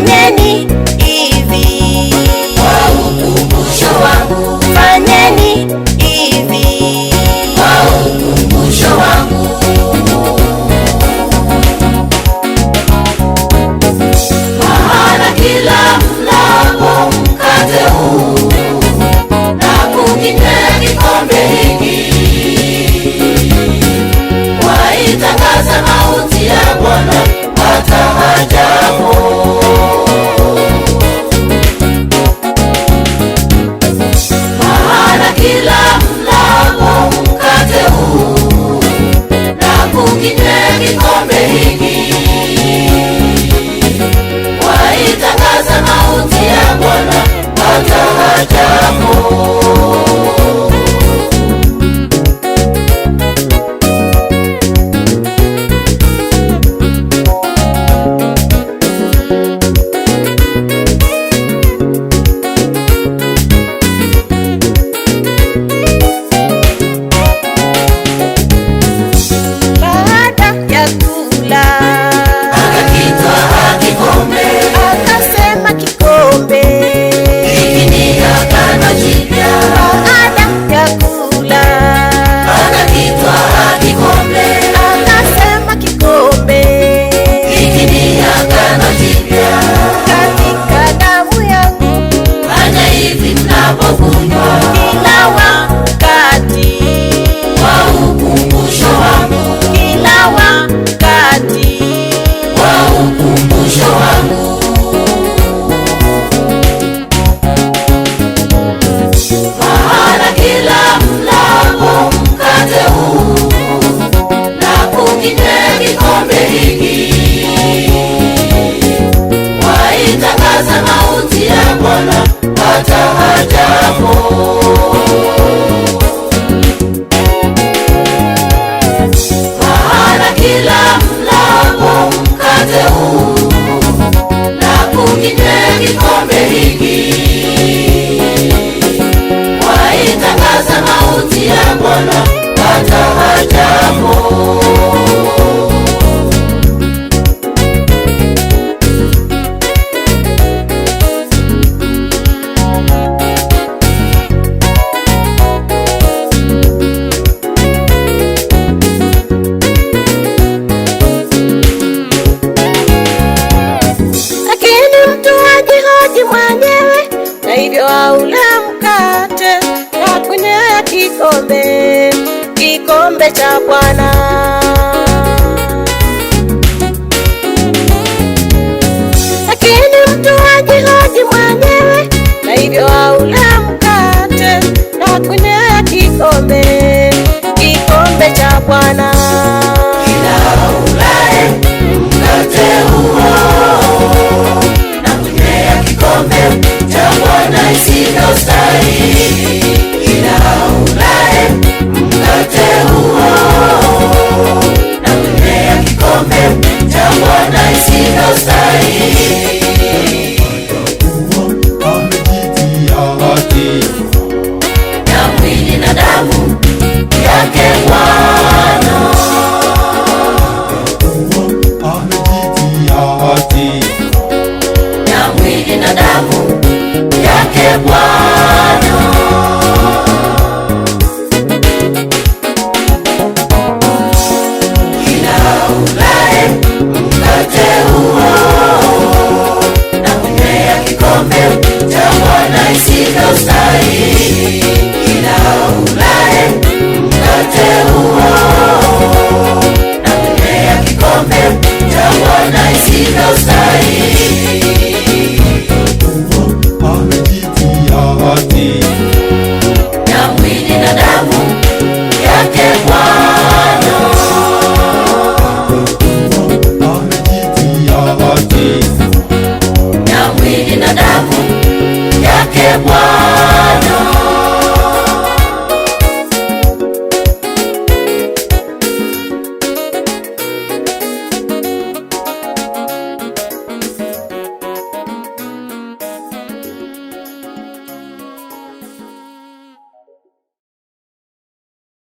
fanyeni hivi kwa ukumbusho wangu, fanyeni hivi kwa ukumbusho wangu. Maana kila mlapo mkate huu na kukinywea kikombe hiki, waitangaza mauti ya Bwana hata ajapo. Maana kila mlapo mkate huu na kukinywea kikombe hiki, waitangaza mauti ya Bwana hata ajapo. Maana kila mlapo mkate huu na kukinywea kikombe hiki, waitangaza mauti ya Bwana hata ajapo. Mwenyewe na hivyo aula mkate na kunywea kikombe cha Bwana. Lakini mtu ajihoji mwenyewe na hivyo aula mkate na kunywea kikombe cha Bwana. Kila aulaye mkate huo kikombe cha Bwana isivyostahili, kila aulaye mkate huo na kunywea kikombe cha Bwana isivyostahili, na mwili na damu yake Bwana. Na mwili na damu yake Bwana.